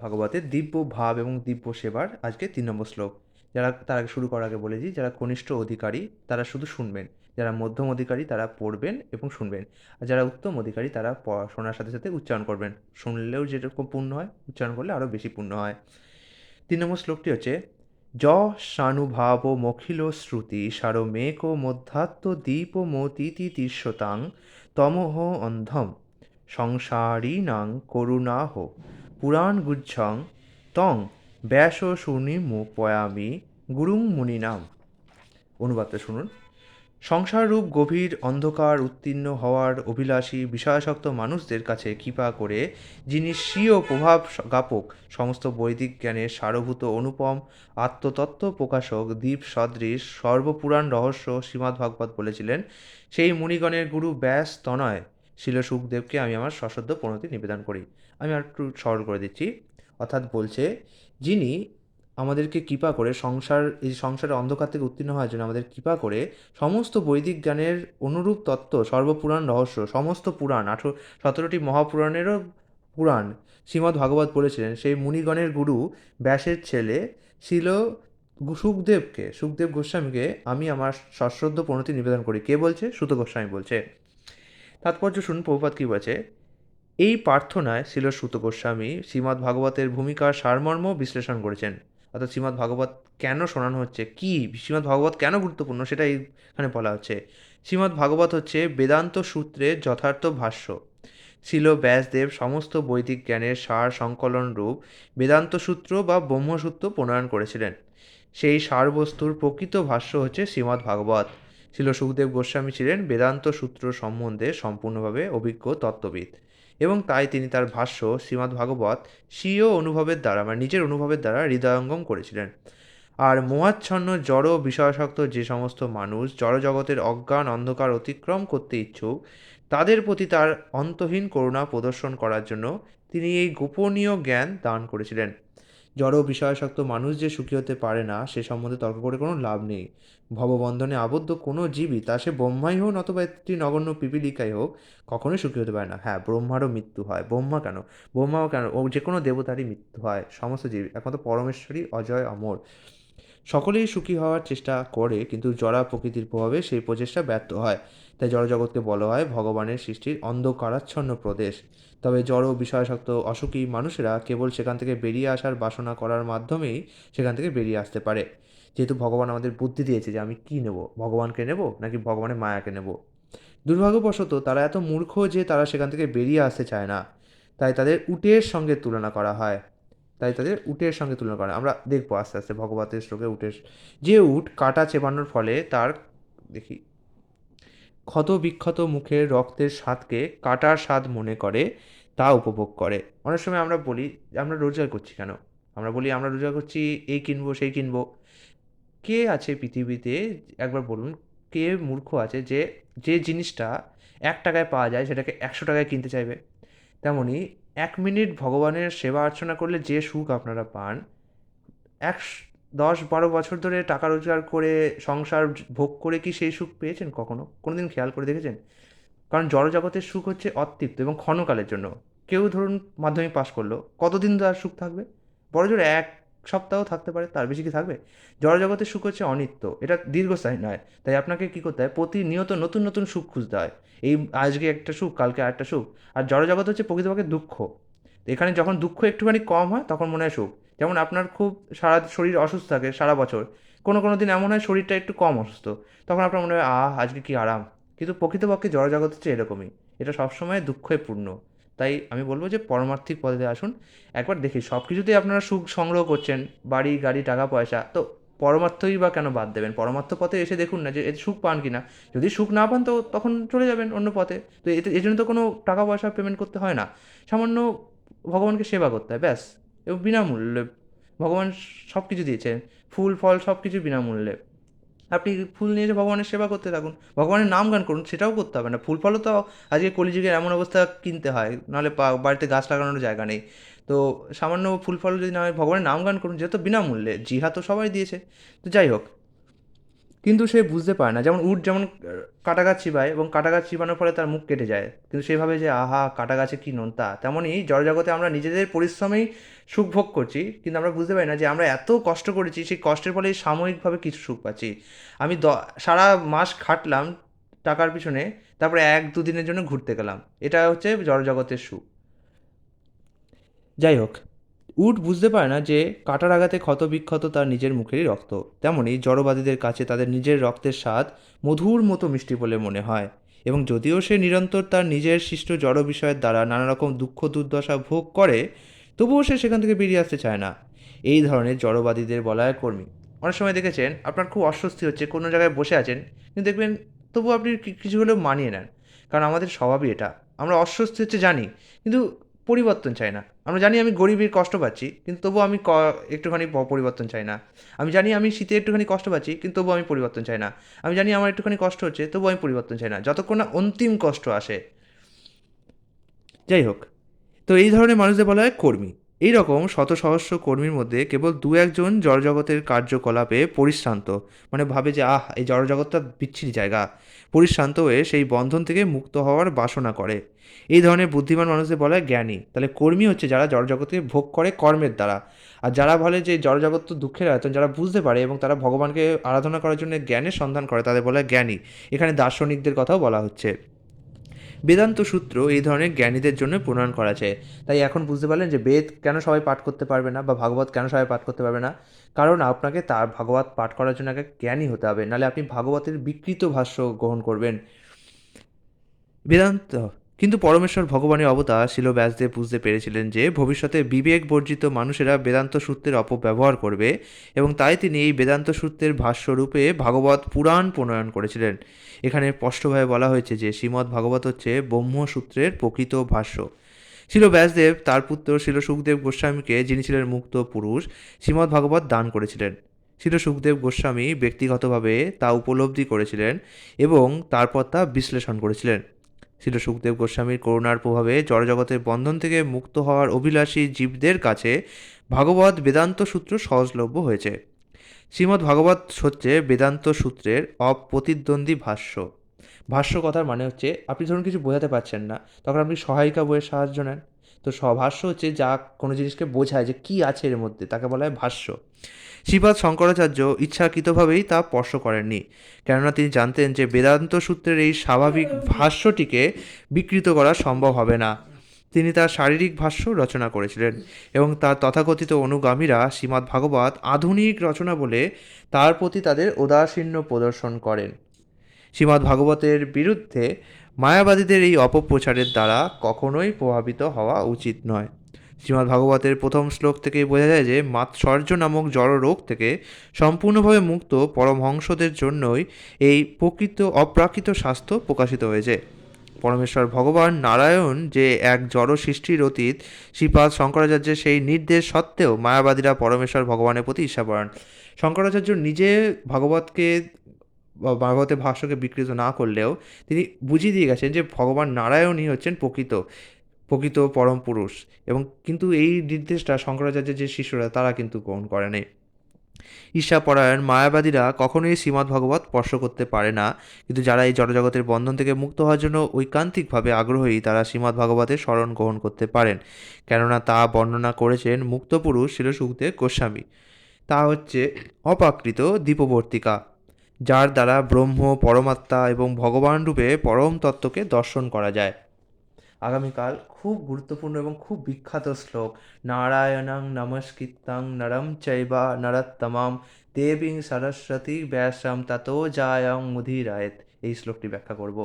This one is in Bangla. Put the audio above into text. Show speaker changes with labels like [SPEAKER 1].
[SPEAKER 1] ভাগবতের দিব্য ভাব এবং দিব্য সেবার আজকে ৩ নম্বর শ্লোক। যারা তার আগে শুরু করার আগে বলেছি, যারা কনিষ্ঠ অধিকারী তারা শুধু শুনবেন, যারা মধ্যম অধিকারী তারা পড়বেন এবং শুনবেন, আর যারা উত্তম অধিকারী তারা শোনার সাথে সাথে উচ্চারণ করবেন। শুনলেও যেরকম পুণ্য হয়, উচ্চারণ করলে আরও বেশি পুণ্য হয়। ৩ নম্বর শ্লোকটি হচ্ছে, য সানুভাব মখিল শ্রুতি সারমেক মধ্যাত্ম দীপ মতিতি তীর্ষতাং তমহ অন্ধম সংসারিণাং করুণাহ পুরাণ গুচ্ছং তং ব্যাস শুনিমুপয়ামি গুরুং মুনিনাম। অনুবাদটা শুনুন। সংসাররূপ গভীর অন্ধকার উত্তীর্ণ হওয়ার অভিলাষী বিষয়াসক্ত মানুষদের কাছে কৃপা করে যিনি স্বীয় প্রভাব জ্ঞাপক সমস্ত বৈদিক জ্ঞানের সারভূত অনুপম আত্মতত্ত্ব প্রকাশক দ্বীপ সদৃশ সর্বপুরাণ রহস্য শ্রীমদ্ভাগবত বলেছিলেন, সেই মুনিগণের গুরু ব্যাস তনয় শিল সুখদেবকে আমি আমার সশ্রদ্ধ প্রণতি নিবেদন করি। আমি আর একটু সরল করে দিচ্ছি। অর্থাৎ বলছে, যিনি আমাদেরকে কৃপা করে এই সংসারের অন্ধকার থেকে উত্তীর্ণ হওয়ার জন্য আমাদের কৃপা করে সমস্ত বৈদিক জ্ঞানের অনুরূপ তত্ত্ব সর্বপুরাণ রহস্য সমস্ত পুরাণ 17টি মহাপুরাণেরও পুরাণ শ্রীমদ্ ভাগবত বলেছিলেন, সেই মুনিগণের গুরু ব্যাসের ছেলে শিল সুখদেব গোস্বামীকে আমি আমার সশ্রদ্ধ প্রণতি নিবেদন করি। কে বলছে? সুত গোস্বামী বলছে। তাৎপর্য শুনুন, প্রভুপাদ কী বলছে। এই প্রার্থনায় শিল সুত গোস্বামী শ্রীমদ্ ভাগবতের ভূমিকার সারমর্ম বিশ্লেষণ করেছেন। অর্থাৎ শ্রীমদ্ ভাগবত কেন শোনানো হচ্ছে, কি শ্রীমদ্ ভাগবত কেন গুরুত্বপূর্ণ, সেটা এখানে বলা হচ্ছে। শ্রীমদ্ ভাগবত হচ্ছে বেদান্ত সূত্রের যথার্থ ভাষ্য। শিল ব্যাসদেব সমস্ত বৈদিক জ্ঞানের সার সংকলন রূপ বেদান্ত সূত্র বা ব্রহ্মসূত্র প্রণয়ন করেছিলেন। সেই সারবস্তুর প্রকৃত ভাষ্য হচ্ছে শ্রীমদ্ ভাগবত। শিল সুখদেব গোস্বামী ছিলেন বেদান্ত সূত্র সম্বন্ধে সম্পূর্ণভাবে অভিজ্ঞ তত্ত্ববিদ, এবং তাই তিনি তার ভাষ্য শ্রীমদ্ ভাগবত স্বীয় অনুভবের দ্বারা নিজের অনুভবের দ্বারা হৃদয়ঙ্গম করেছিলেন। আর মোহাচ্ছন্ন জড় বিষয়াসক্ত যে সমস্ত মানুষ জড়জগতের অজ্ঞান অন্ধকার অতিক্রম করতে ইচ্ছুক, তাদের প্রতি তার অন্তহীন করুণা প্রদর্শন করার জন্য তিনি এই গোপনীয় জ্ঞান দান করেছিলেন। জড় বিষয়াসক্ত মানুষ যে সুখী হতে পারে না সে সম্বন্ধে তর্ক করে কোনো লাভ নেই। ভববন্ধনে আবদ্ধ কোনো জীবই, তা সে ব্রহ্মাই হোক অথবা একটি নগণ্য পিপীলিকাই হোক, কখনোই সুখী হতে পারে না। হ্যাঁ, ব্রহ্মারও মৃত্যু হয়। ব্রহ্মাও কেন, ও যে কোনো দেবতারই মৃত্যু হয়। সমস্ত জীব, একমাত্র পরমেশ্বরই অজয় অমর। সকলেই সুখী হওয়ার চেষ্টা করে, কিন্তু জড়া প্রকৃতির প্রভাবে সেই প্রচেষ্টা ব্যর্থ হয়। তাই জড়জগৎকে বলা হয় ভগবানের সৃষ্টির অন্ধকারাচ্ছন্ন প্রদেশ। তবে জড় বিষয়াসক্ত অসুখী মানুষেরা কেবল সেখান থেকে বেরিয়ে আসার বাসনা করার মাধ্যমেই সেখান থেকে বেরিয়ে আসতে পারে। যেহেতু ভগবান আমাদের বুদ্ধি দিয়েছে যে আমি কী নেব, ভগবানকে নেব নাকি ভগবানের মায়াকে নেব। দুর্ভাগ্যবশত তারা এত মূর্খ যে তারা সেখান থেকে বেরিয়ে আসতে চায় না। তাই তাদের উটের সঙ্গে তুলনা করা হয়। আমরা দেখবো আস্তে আস্তে ভগবতের শ্লোকে উটের, যে উট কাটা চেবানোর ফলে তার, দেখি, ক্ষত বিক্ষত মুখের রক্তের স্বাদকে কাটার স্বাদ মনে করে, তা উপভোগ করে। অনেক সময় আমরা বলি আমরা রোজগার করছি কেন, আমরা বলি আমরা রোজগার করছি এই কিনবো সেই কিনবো। কে আছে পৃথিবীতে, একবার বলুন, কে মূর্খ আছে যে যে জিনিসটা 1 টাকায় পাওয়া যায় সেটাকে 100 টাকায় কিনতে চাইবে? তেমনি 1 মিনিট ভগবানের সেবা অর্চনা করলে যে সুখ আপনারা পান, 10-12 বছর ধরে টাকা রোজগার করে সংসার ভোগ করে কি সেই সুখ পেয়েছেন কখনো? কোনোদিন খেয়াল করে দেখেছেন? কারণ জড়জগতের সুখ হচ্ছে অতৃপ্ত এবং ক্ষণকালের জন্য। কেউ ধরুন মাধ্যমিক পাশ করলো, কতদিন তার সুখ থাকবে? বড়জোর 1 সপ্তাহ থাকতে পারে, তার বেশি কি থাকবে? জড়জগতের সুখ হচ্ছে অনিত্য, এটা দীর্ঘস্থায়ী নয়। তাই আপনাকে কী করতে হয়, প্রতিনিয়ত নতুন নতুন সুখ খুঁজতে হয়। এই আজকে একটা সুখ, কালকে আরেকটা সুখ। আর জড়জগৎ হচ্ছে প্রকৃতপক্ষে দুঃখ। তো এখানে যখন দুঃখ একটুখানি কম হয় তখন মনে হয় সুখ। যেমন আপনার খুব সারা শরীর অসুস্থ থাকে সারা বছর, কোনো কোনো দিন এমন হয় শরীরটা একটু কম অসুস্থ, তখন আপনার মনে হয় আজকে কি আরাম। কিন্তু প্রকৃতপক্ষে জড়জগৎ হচ্ছে এরকমই, এটা সবসময় দুঃখে পূর্ণ। তাই আমি বলবো যে পরমার্থিক পদে আসুন। একবার দেখি সব কিছুতেই আপনারা সুখ সংগ্রহ করছেন, বাড়ি গাড়ি টাকা পয়সা, তো পরমার্থই বা কেন বাদ দেবেন? পরমার্থ পথে এসে দেখুন না যে এতে সুখ পান কি না। যদি সুখ না পান তো তখন চলে যাবেন অন্য পথে। তো এতে এজন্য তো কোনো টাকা পয়সা পেমেন্ট করতে হয় না। সামান্য ভগবানকে সেবা করতে হয়, ব্যাস। এবং বিনামূল্যে ভগবান সব কিছু দিয়েছেন, ফুল ফল সব কিছু বিনামূল্যে। আপনি ফুল নিয়ে এসে ভগবানের সেবা করতে থাকুন, ভগবানের নাম গান করুন, সেটাও করতে হবে না। ফুল ফলও তো আজকে কলিযুগের এমন অবস্থা কিনতে হয়, নাহলে বাড়িতে গাছ লাগানোর জায়গা নেই। তো সামান্য ফুল ফল যদি না হয়, ভগবানের নাম গান করুন, যেহেতু বিনামূল্যে, জিহা তো সবাই দিয়েছে। তো যাই হোক, কিন্তু সে বুঝতে পারে না। যেমন উট যেমন কাটা গাছ চিবায় এবং কাটা গাছ চিবানোর ফলে তার মুখ কেটে যায়, কিন্তু সেভাবে যে আহা কাটা গাছে কি নোনতা, তেমনই জড়জগতে আমরা নিজেদের পরিশ্রমেই সুখ ভোগ করছি, কিন্তু আমরা বুঝতে পারি না যে আমরা এত কষ্ট করেছি, সেই কষ্টের ফলে সাময়িকভাবে কিছু সুখ পাচ্ছি। আমি সারা মাস খাটলাম টাকার পিছনে, তারপরে 1-2 দিনের জন্য ঘুরতে গেলাম, এটা হচ্ছে জড়জগতের সুখ। যাই হোক, উট বুঝতে পারে না যে কাটার আঘাতে ক্ষত বিক্ষত তার নিজের মুখেরই রক্ত। তেমনই জড়বাদীদের কাছে তাদের নিজের রক্তের স্বাদ মধুর মতো মিষ্টি বলে মনে হয়, এবং যদিও সে নিরন্তর তার নিজের সৃষ্ট জড় বিষয়ের দ্বারা নানা রকম দুঃখ দুর্দশা ভোগ করে, তবুও সে সেখান থেকে বেরিয়ে আসতে চায় না। এই ধরনের জড়বাদীদের বলা হয় কর্মী। অনেক সময় দেখেছেন আপনার খুব অস্বস্তি হচ্ছে, কোনো জায়গায় বসে আছেন, কিন্তু দেখবেন তবু আপনি কিছু হলেও মানিয়ে নেন, কারণ আমাদের স্বভাবই এটা। আমরা অস্বস্তি হচ্ছে জানি, কিন্তু পরিবর্তন চাই না। আমরা জানি আমি গরিবের কষ্ট পাচ্ছি, কিন্তু তবুও আমি একটুখানি পরিবর্তন চাই না। আমি জানি আমি শীতে একটুখানি কষ্ট পাচ্ছি, কিন্তু তবুও আমি পরিবর্তন চাই না। আমি জানি আমার একটুখানি কষ্ট হচ্ছে, তবুও আমি পরিবর্তন চাই না, যতক্ষণ না অন্তিম কষ্ট আসে। যাই হোক, তো এই ধরনের মানুষদের বলা হয় কর্মী। এই রকম শত সহস্র কর্মীর মধ্যে কেবল 2-1 জন জড়জগতের কার্যকলাপে পরিশ্রান্ত, মানে ভাবে যে এই জড়জগৎটা বিচ্ছিরি জায়গা, পরিশ্রান্ত হয়ে সেই বন্ধন থেকে মুক্ত হওয়ার বাসনা করে। এই ধরনের বুদ্ধিমান মানুষদের বলা হয় জ্ঞানী। তাহলে কর্মী হচ্ছে যারা জড়জগৎকে ভোগ করে কর্মের দ্বারা। আর যারা বলে যে জড়জগৎ তো দুঃখের আয়তন, যারা বুঝতে পারে এবং তারা ভগবানকে আরাধনা করার জন্য জ্ঞানের সন্ধান করে, তাদের বলা হয় জ্ঞানী। এখানে দার্শনিকদের কথাও বলা হচ্ছে। বেদান্ত সূত্র এই ধরনের জ্ঞানীদের জন্য প্রণয়ন করা আছে। তাই এখন বুঝতে পারলেন যে বেদ কেন সবাই পাঠ করতে পারবে না, বা ভাগবত কেন সবাই পাঠ করতে পারবে না। কারণ আপনাকে তার ভাগবত পাঠ করার জন্য আগে জ্ঞানী হতে হবে, নাহলে আপনি ভাগবতের বিকৃত ভাষ্য গ্রহণ করবেন। বেদান্ত কিন্তু পরমেশ্বর ভগবানের অবতার শিল ব্যাসদেব বুঝতে পেরেছিলেন যে ভবিষ্যতে বিবেক বর্জিত মানুষেরা বেদান্ত সূত্রের অপব্যবহার করবে, এবং তাই তিনি এই বেদান্ত সূত্রের ভাষ্যরূপে ভাগবত পুরাণ প্রণয়ন করেছিলেন। এখানে স্পষ্টভাবে বলা হয়েছে যে শ্রীমদ্ ভাগবত হচ্ছে ব্রহ্মসূত্রের প্রকৃত ভাষ্য। শিল ব্যাসদেব তার পুত্র শিল সুখদেব গোস্বামীকে, যিনি ছিলেন মুক্ত পুরুষ, শ্রীমদ্ ভাগবত দান করেছিলেন। শিল সুখদেব গোস্বামী ব্যক্তিগতভাবে তা উপলব্ধি করেছিলেন এবং তারপর তা বিশ্লেষণ করেছিলেন। ছিল সুখদেব গোস্বামীর করুণার প্রভাবে জড়জগতের বন্ধন থেকে মুক্ত হওয়ার অভিলাষী জীবদের কাছে ভাগবত বেদান্ত সূত্র সহজলভ্য হয়েছে। শ্রীমদ্ ভাগবত হচ্ছে বেদান্ত সূত্রের অপ্রতিদ্বন্দ্বী ভাষ্য। ভাষ্য কথার মানে হচ্ছে, আপনি ধরুন কিছু বোঝাতে পারছেন না, তখন আপনি সহায়িকা বইয়ের সাহায্য নেন। তো ভাষ্য হচ্ছে যা কোনো জিনিসকে বোঝায় যে কী আছে এর মধ্যে, তাকে বলা হয় ভাষ্য। শ্রীপাদ শঙ্করাচার্য ইচ্ছাকৃতভাবেই তা স্পর্শ করেননি, কেননা তিনি জানতেন যে বেদান্ত সূত্রের এই স্বাভাবিক ভাষ্যটিকে বিকৃত করা সম্ভব হবে না। তিনি তার শারীরিক ভাষ্য রচনা করেছিলেন, এবং তার তথাকথিত অনুগামীরা শ্রীমদ্ ভাগবত আধুনিক রচনা বলে তার প্রতি তাদের ঔদাসীন্য প্রদর্শন করেন। শ্রীমদ্ ভাগবতের বিরুদ্ধে মায়াবাদীদের এই অপপ্রচারের দ্বারা কখনোই প্রভাবিত হওয়া উচিত নয়। শ্রীমদ্ ভাগবতের প্রথম শ্লোক থেকেই বোঝা যায় যে মাৎসর্য নামক জড় রোগ থেকে সম্পূর্ণভাবে মুক্ত পরমহংসদের জন্যই এই অপ্রাকৃত স্বাস্থ্য প্রকাশিত হয়েছে। পরমেশ্বর ভগবান নারায়ণ যে এক জড় সৃষ্টির অতীত, শ্রীপাদ শঙ্করাচার্যের সেই নির্দেশ সত্ত্বেও মায়াবাদীরা পরমেশ্বর ভগবানের প্রতি ঈর্ষাপরায়ণ। শঙ্করাচার্য নিজে ভাগবতের ভাষ্যকে বিকৃত না করলেও তিনি বুঝিয়ে দিয়ে গেছেন যে ভগবান নারায়ণই হচ্ছেন প্রকৃত পরম পুরুষ, এবং কিন্তু এই নির্দেশটা শঙ্করাচার্যের যে শিষ্যরা তারা কিন্তু গ্রহণ করেনি। ঈর্ষাপরায়ণ মায়াবাদীরা কখনোই শ্রীমদ্ ভাগবত স্পর্শ করতে পারে না, কিন্তু যারা এই জড়জগতের বন্ধন থেকে মুক্ত হওয়ার জন্য ঐকান্তিকভাবে আগ্রহী, তারা শ্রীমদ্ ভাগবতের শরণ গ্রহণ করতে পারেন, কেননা তা বর্ণনা করেছেন মুক্ত পুরুষ শিল সুখদেব গোস্বামী। তা হচ্ছে অপ্রাকৃত দীপবর্তিকা, যার দ্বারা ব্রহ্ম, পরমাত্মা এবং ভগবান রূপে পরম তত্ত্বকে দর্শন করা যায়। আগামীকাল খুব গুরুত্বপূর্ণ এবং খুব বিখ্যাত শ্লোক, নারায়ণং নমস্কৃত্যং নরম চৈবা নরোত্তমম দেবীং সরস্বতী ব্যাসম ততো জায়ং মুদিরায়েত, এই শ্লোকটি ব্যাখ্যা করব।